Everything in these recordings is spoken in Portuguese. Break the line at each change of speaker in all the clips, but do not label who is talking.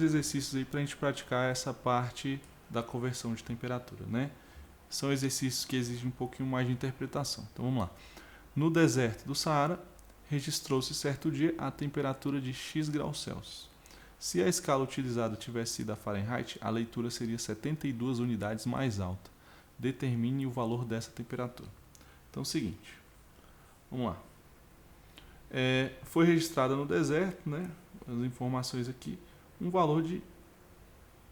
exercícios aí para a gente praticar essa parte da conversão de temperatura, né? São exercícios que exigem um pouquinho mais de interpretação. Então vamos lá. No deserto do Saara, registrou-se certo dia a temperatura de X graus Celsius. Se a escala utilizada tivesse sido a Fahrenheit, a leitura seria 72 unidades mais alta. Determine o valor dessa temperatura. Então é o seguinte, vamos lá. Foi registrada no deserto, né? As informações aqui, um valor de,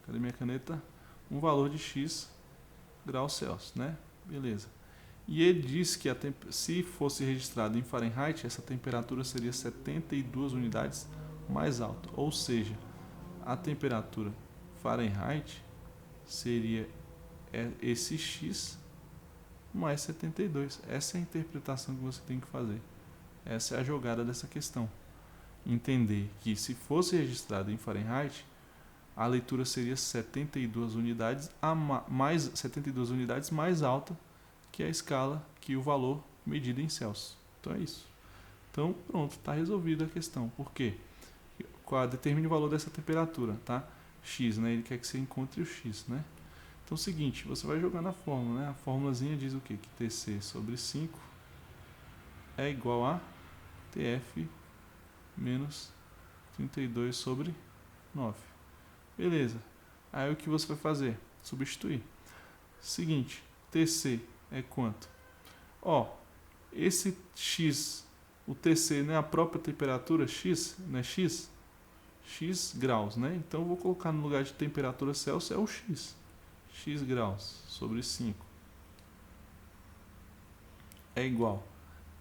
cadê minha caneta? Um valor de X graus Celsius, né? Beleza. E ele disse que se fosse registrado em Fahrenheit, essa temperatura seria 72 unidades mais alta. Ou seja, a temperatura Fahrenheit seria esse X mais 72. Essa é a interpretação que você tem que fazer. Essa é a jogada dessa questão. Entender que se fosse registrado em Fahrenheit, a leitura seria 72 unidades mais alta que a escala, que o valor medido em Celsius. Então é isso. Então pronto, está resolvida a questão. Por quê? Determine o valor dessa temperatura, tá? X, né? Ele quer que você encontre o X, né? Então é o seguinte, você vai jogar na fórmula, né? A fórmulazinha diz o quê? Que TC sobre 5 é igual a TF menos 32 sobre 9. Beleza. Aí o que você vai fazer? Substituir. Seguinte, TC é quanto? Esse X, o TC não é a própria temperatura X, né? X graus, né? Então eu vou colocar no lugar de temperatura Celsius é o X. X graus sobre 5 é igual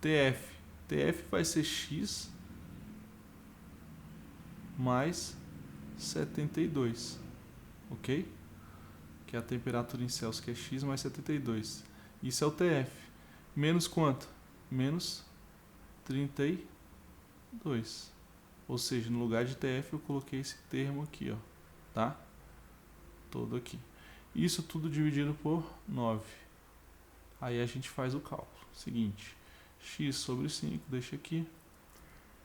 TF. TF vai ser X mais 72, ok? Que é a temperatura em Celsius, que é X mais 72. Isso é o TF. Menos quanto? Menos 32. Ou seja, no lugar de TF eu coloquei esse termo aqui, ó, tá? Todo aqui. Isso tudo dividido por 9. Aí a gente faz o cálculo. Seguinte, X sobre 5, deixa aqui.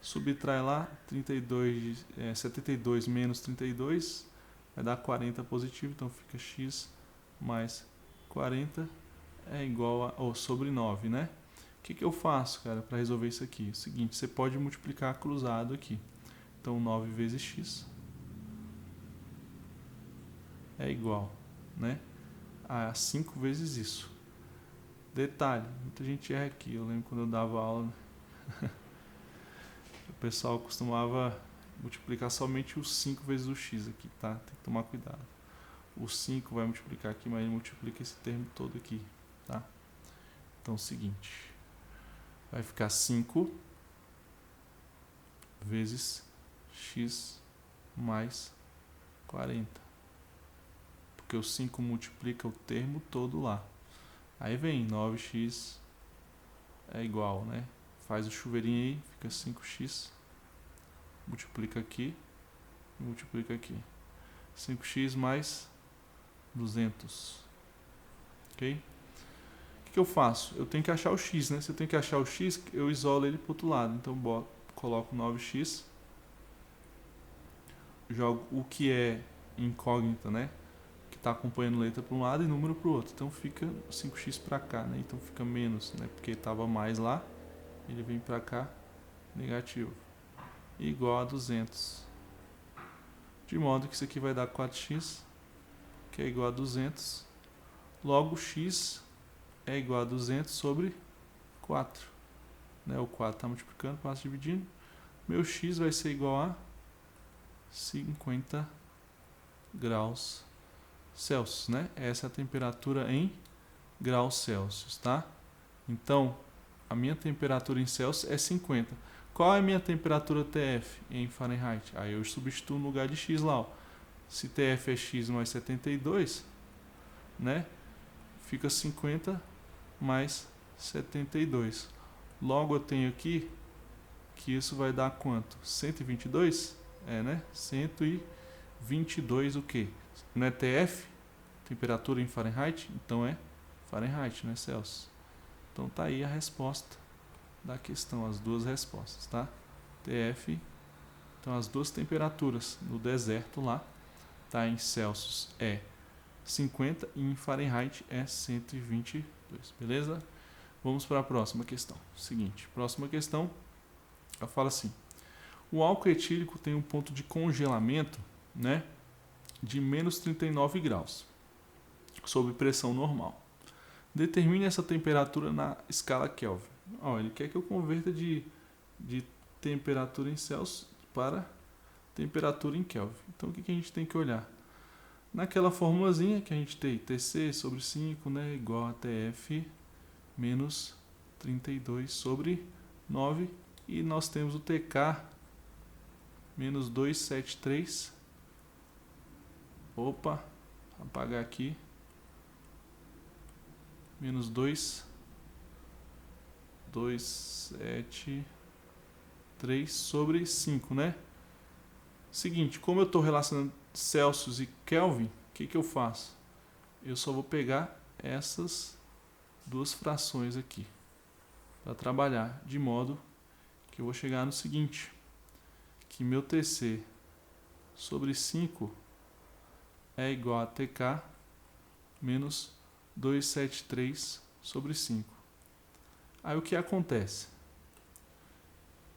Subtrai lá, 72 menos 32, vai dar 40 positivo, então fica X mais 40 é igual a, sobre 9, né? O que eu faço, cara, para resolver isso aqui? O seguinte, você pode multiplicar cruzado aqui. Então 9 vezes X é igual, né, a 5 vezes isso. Detalhe, muita gente erra aqui. Eu lembro quando eu dava aula, o pessoal costumava multiplicar somente o 5 vezes o x aqui, tá? Tem que tomar cuidado. O 5 vai multiplicar aqui, mas ele multiplica esse termo todo aqui, tá? Então é o seguinte, vai ficar 5 vezes x mais 40. Porque o 5 multiplica o termo todo lá. Aí vem 9x é igual, né? Faz o chuveirinho aí, fica 5x. Multiplica aqui e multiplica aqui. 5x mais 200. Ok? O que eu faço? Eu tenho que achar o x, né? Se eu tenho que achar o x, eu isolo ele para o outro lado. Então coloco 9x. Jogo o que é incógnita, né? Que está acompanhando letra para um lado e número para o outro. Então fica 5x para cá, né? Então fica menos, né? Porque estava mais lá. Ele vem para cá, negativo. Igual a 200. De modo que isso aqui vai dar 4x, que é igual a 200. Logo, x é igual a 200 sobre 4. Né? O 4 está multiplicando, 4 dividindo. Meu x vai ser igual a 50 graus Celsius, né? Essa é a temperatura em graus Celsius, tá? Então, a minha temperatura em Celsius é 50. Qual é a minha temperatura TF em Fahrenheit? Aí eu substituo no lugar de x lá, ó. Se TF é x mais 72, né? Fica 50 mais 72. Logo eu tenho aqui que isso vai dar quanto? 122? Né? 122 o quê? Não é TF? Temperatura em Fahrenheit? Então é Fahrenheit, não é Celsius. Então tá aí a resposta da questão, as duas respostas, tá? TF, então as duas temperaturas no deserto lá tá? Em Celsius é 50 e em Fahrenheit é 122, beleza? Vamos para a próxima questão. Seguinte, próxima questão, ela fala assim: o álcool etílico tem um ponto de congelamento, né, de menos 39 graus, sob pressão normal. Determine essa temperatura na escala Kelvin. Ó, ele quer que eu converta de temperatura em Celsius para temperatura em Kelvin. Então o que a gente tem que olhar? Naquela formulazinha que a gente tem, Tc sobre 5, né, igual a Tf menos 32 sobre 9. E nós temos o Tk menos 273. Opa, apagar aqui. Menos 273 sobre 5, né? Seguinte, como eu estou relacionando Celsius e Kelvin, o que eu faço? Eu só vou pegar essas duas frações aqui para trabalhar, de modo que eu vou chegar no seguinte, que meu Tc sobre 5 é igual a Tk menos 273 sobre 5. Aí o que acontece?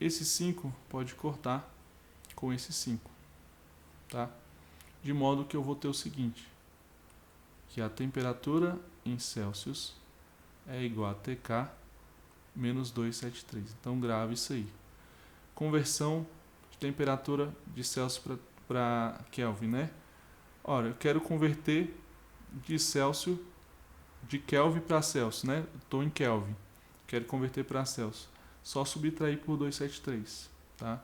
Esse 5 pode cortar com esse 5, tá? De modo que eu vou ter o seguinte, que a temperatura em Celsius é igual a Tk menos 273. Então grave isso aí. Conversão de temperatura de Celsius para Kelvin, né? Ora, eu quero converter de Kelvin para Celsius, né? Estou em Kelvin, quero converter para Celsius. Só subtrair por 273, tá?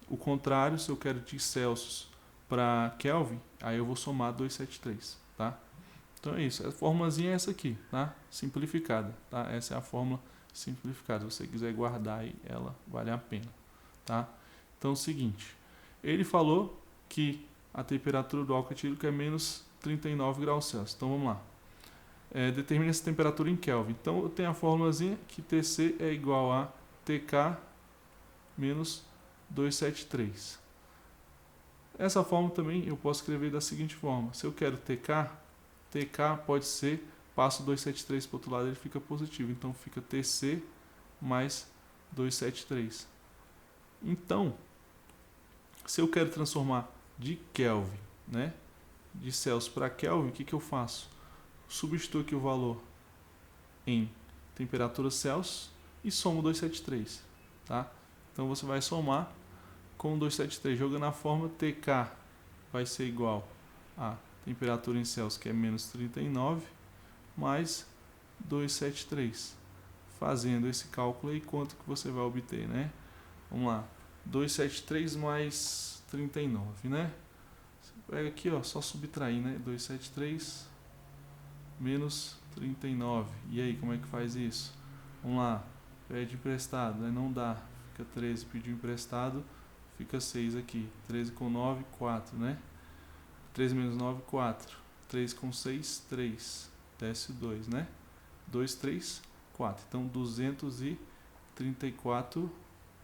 O contrário, se eu quero de Celsius para Kelvin, aí eu vou somar 273, tá? Então é isso, a formulazinha é essa aqui, tá? Simplificada, tá? Essa é a fórmula simplificada. Se você quiser guardar aí, ela vale a pena, tá? Então é o seguinte, ele falou que a temperatura do álcool etílico é menos 39 graus Celsius. Então vamos lá. Determine essa temperatura em Kelvin. Então eu tenho a formulazinha que Tc é igual a Tk menos 273. Essa fórmula também eu posso escrever da seguinte forma. Se eu quero Tk pode ser, passo 273 para o outro lado, ele fica positivo. Então fica Tc mais 273. Então, se eu quero transformar de Kelvin, né, de Celsius para Kelvin, o que eu faço? Substituo aqui o valor em temperatura Celsius e somo 273, tá? Então você vai somar com 273, jogando na forma Tk vai ser igual a temperatura em Celsius, que é menos 39, mais 273. Fazendo esse cálculo aí, quanto que você vai obter, né? Vamos lá, 273 mais 39, né? Você pega aqui, ó, só subtrair, né? 273 menos 39. E aí, como é que faz isso? Vamos lá, pede emprestado, né? Não dá, fica 13, pediu emprestado, fica 6 aqui. 13 com 9, 4, né? 13 menos 9, 4. 3 com 6, 3. Desce 2, né? 2, 3, 4. Então, 234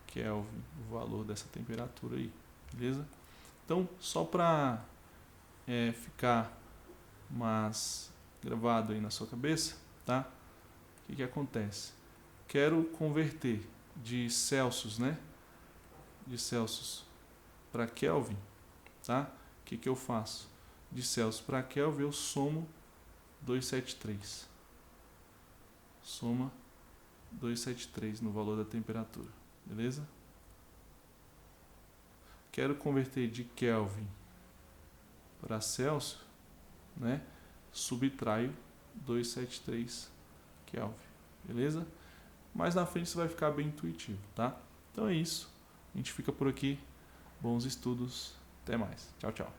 Kelvin, o valor dessa temperatura aí, beleza? Então, só para ficar mais gravado aí na sua cabeça, tá? O que acontece? Quero converter de Celsius, né? De Celsius para Kelvin, tá? O que eu faço? De Celsius para Kelvin eu somo 273. Soma 273 no valor da temperatura, beleza? Quero converter de Kelvin para Celsius, né? Subtraio 273 Kelvin, beleza? Mais na frente isso vai ficar bem intuitivo, tá? Então é isso, a gente fica por aqui, bons estudos, até mais, tchau, tchau.